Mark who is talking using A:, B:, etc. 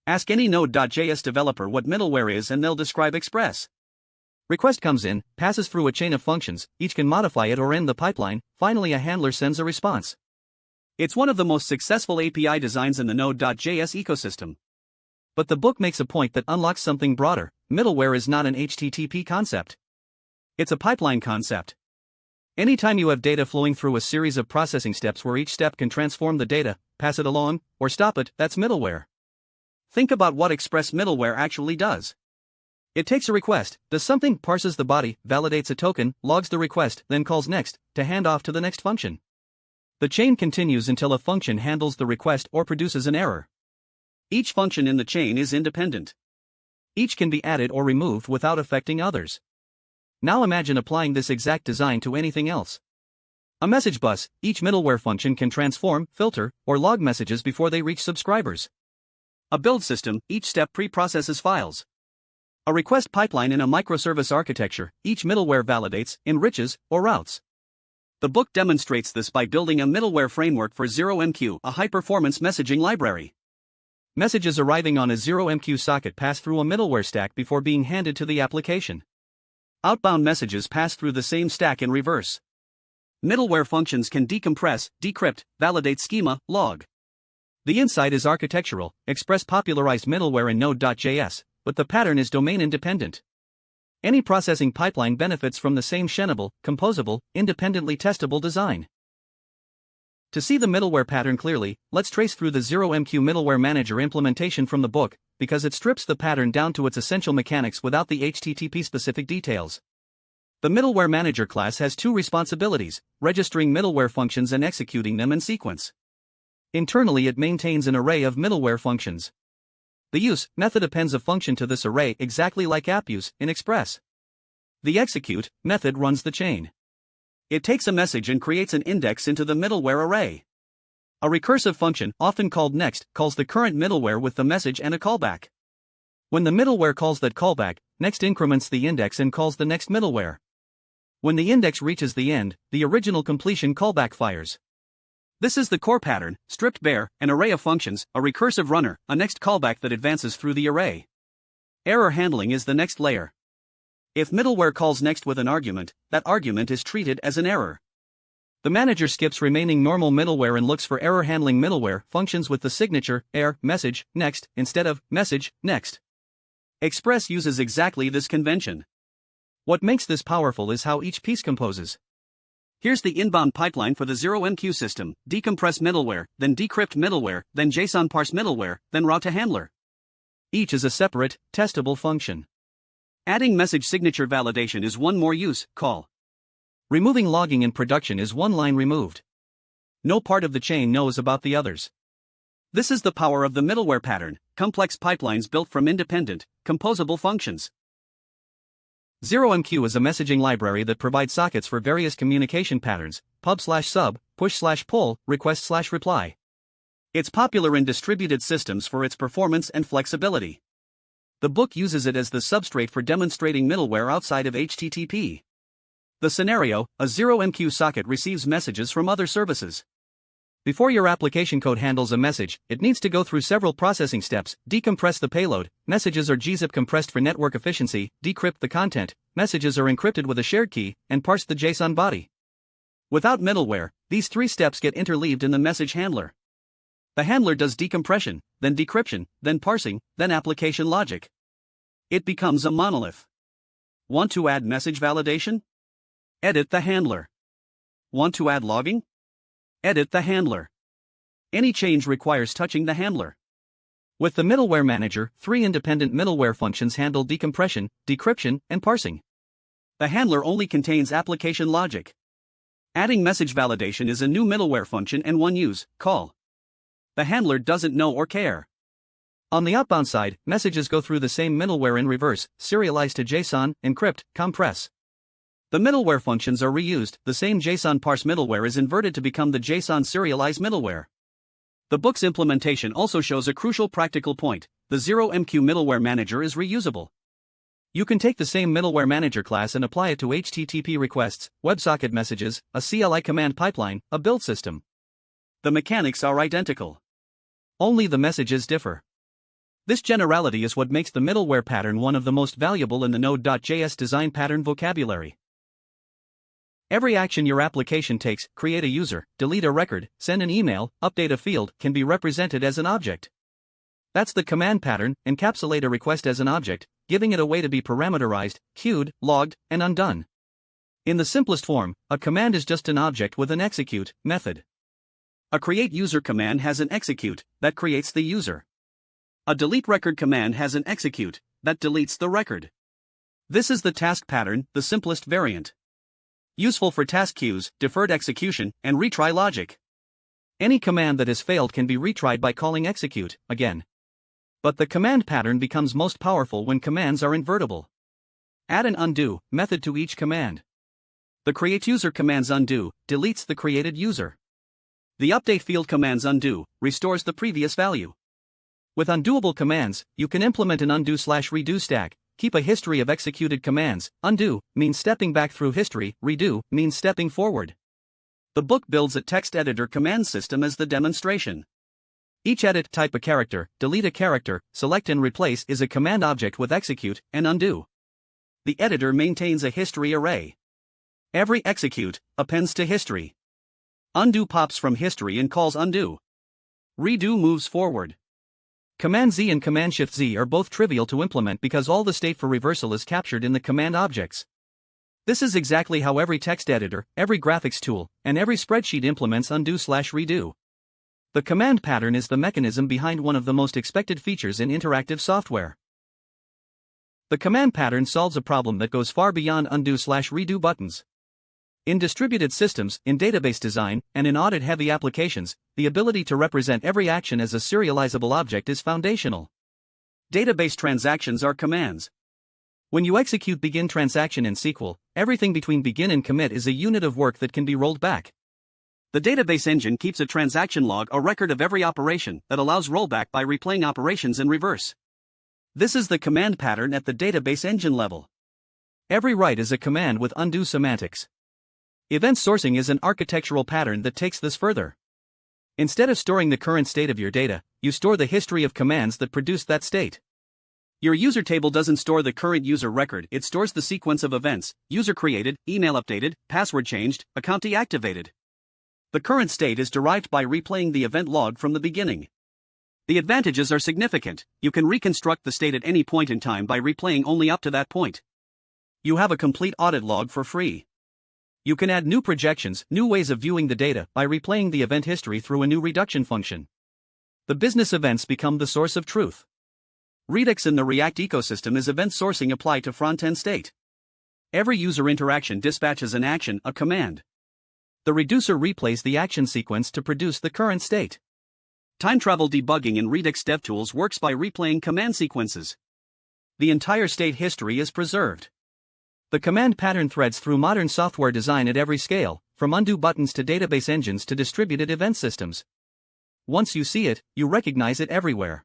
A: Ask any Node.js developer what middleware is and they'll describe Express.
B: Request comes in, passes through a chain of functions, each can modify it or end the pipeline, finally a handler sends a response.
A: It's one of the most successful API designs in the Node.js ecosystem.
B: But the book makes a point that unlocks something broader. Middleware is not an HTTP concept.
A: It's a pipeline concept.
B: Anytime you have data flowing through a series of processing steps where each step can transform the data, pass it along, or stop it, that's middleware.
A: Think about what Express middleware actually does.
B: It takes a request, does something, parses the body, validates a token, logs the request, then calls next, to hand off to the next function. The chain continues until a function handles the request or produces an error.
A: Each function in the chain is independent.
B: Each can be added or removed without affecting others. Now imagine applying this exact design to anything else. A message bus, each middleware function can transform, filter, or log messages before they reach subscribers.
A: A build system, each step pre-processes files. A request pipeline in a microservice architecture, each middleware validates, enriches, or routes. The book demonstrates this by building a middleware framework for ZeroMQ, a high-performance messaging library.
B: Messages arriving on a ZeroMQ socket pass through a middleware stack before being handed to the application.
A: Outbound messages pass through the same stack in reverse. Middleware functions can decompress, decrypt, validate schema, log.
B: The insight is architectural. Express popularized middleware in Node.js, but the pattern is domain independent. Any processing pipeline benefits from the same shenable, composable, independently testable design. To see the middleware pattern clearly, let's trace through the ZeroMQ middleware manager implementation from the book, because it strips the pattern down to its essential mechanics without the HTTP-specific details. The middleware manager class has two responsibilities: registering middleware functions and executing them in sequence. Internally, it maintains an array of middleware functions. The use method appends a function to this array exactly like appuse in Express. The execute method runs the chain.
A: It takes a message and creates an index into the middleware array. A recursive function, often called next, calls the current middleware with the message and a callback. When the middleware calls that callback, next increments the index and calls the next middleware. When the index reaches the end, the original completion callback fires. This is the core pattern, stripped bare, an array of functions, a recursive runner, a next callback that advances through the array. Error handling is the next layer. If middleware calls next with an argument, that argument is treated as an error. The manager skips remaining normal middleware and looks for error handling middleware functions with the signature error message next instead of message next. Express uses exactly this convention. What makes this powerful is how each piece composes. Here's the inbound pipeline for the ZeroMQ system: decompress middleware, then decrypt middleware, then JSON parse middleware, then route to handler.
B: Each is a separate, testable function.
A: Adding message signature validation is one more use, call.
B: Removing logging in production is one line removed. No part of the chain knows about the others.
A: This is the power of the middleware pattern: complex pipelines built from independent, composable functions.
B: ZeroMQ is a messaging library that provides sockets for various communication patterns: pub/sub, push/pull, request/reply.
A: It's popular in distributed systems for its performance and flexibility. The book uses it as the substrate for demonstrating middleware outside of HTTP. The scenario: a ZeroMQ socket receives messages from other services.
B: Before your application code handles a message, it needs to go through several processing steps: decompress the payload, messages are gzip compressed for network efficiency, decrypt the content, messages are encrypted with a shared key, and parse the JSON body.
A: Without middleware, these three steps get interleaved in the message handler. The handler does decompression, then decryption, then parsing, then application logic. It becomes a monolith. Want to add message validation? Edit the handler. Want to add logging? Edit the handler. Any change requires touching the handler.
B: With the middleware manager, three independent middleware functions handle decompression, decryption, and parsing.
A: The handler only contains application logic. Adding message validation is a new middleware function and one use, call. The handler doesn't know or care.
B: On the outbound side, messages go through the same middleware in reverse, serialize to JSON, encrypt, compress.
A: The middleware functions are reused, the same JSON parse middleware is inverted to become the JSON serialized middleware. The book's implementation also shows a crucial practical point: the ZeroMQ middleware manager is reusable.
B: You can take the same middleware manager class and apply it to HTTP requests, WebSocket messages, a CLI command pipeline, a build system.
A: The mechanics are identical.
B: Only the messages differ.
A: This generality is what makes the middleware pattern one of the most valuable in the Node.js design pattern vocabulary. Every action your application takes, create a user, delete a record, send an email, update a field, can be represented as an object. That's the command pattern. Encapsulate a request as an object, giving it a way to be parameterized, queued, logged, and undone. In the simplest form, a command is just an object with an execute method. A create user command has an execute that creates the user. A delete record command has an execute that deletes the record. This is the task pattern, the simplest variant. Useful for task queues, deferred execution, and retry logic. Any command that has failed can be retried by calling execute again. But the command pattern becomes most powerful when commands are invertible. Add an undo method to each command. The create user command's undo deletes the created user. The update field command's undo restores the previous value. With undoable commands, you can implement an undo/redo stack. Keep a history of executed commands. Undo means stepping back through history, redo means stepping forward. The book builds a text editor command system as the demonstration. Each edit, type a character, delete a character, select and replace is a command object with execute and undo. The editor maintains a history array. Every execute appends to history. Undo pops from history and calls undo. Redo moves forward. Command Z and Command Shift Z are both trivial to implement because all the state for reversal is captured in the command objects. This is exactly how every text editor, every graphics tool, and every spreadsheet implements undo/redo. The command pattern is the mechanism behind one of the most expected features in interactive software. The command pattern solves a problem that goes far beyond undo/redo buttons. In distributed systems, in database design, and in audit-heavy applications, the ability to represent every action as a serializable object is foundational. Database transactions are commands. When you execute begin transaction in SQL, everything between begin and commit is a unit of work that can be rolled back. The database engine keeps a transaction log, a record of every operation, that allows rollback by replaying operations in reverse. This is the command pattern at the database engine level. Every write is a command with undo semantics. Event sourcing is an architectural pattern that takes this further. Instead of storing the current state of your data, you store the history of commands that produced that state. Your user table doesn't store the current user record, it stores the sequence of events: user created, email updated, password changed, account deactivated. The current state is derived by replaying the event log from the beginning. The advantages are significant. You can reconstruct the state at any point in time by replaying only up to that point. You have a complete audit log for free. You can add new projections, new ways of viewing the data, by replaying the event history through a new reduction function. The business events become the source of truth. Redux in the React ecosystem is event sourcing applied to front-end state. Every user interaction dispatches an action, a command. The reducer replays the action sequence to produce the current state. Time travel debugging in Redux DevTools works by replaying command sequences. The entire state history is preserved. The command pattern threads through modern software design at every scale, from undo buttons to database engines to distributed event systems. Once you see it, you recognize it everywhere.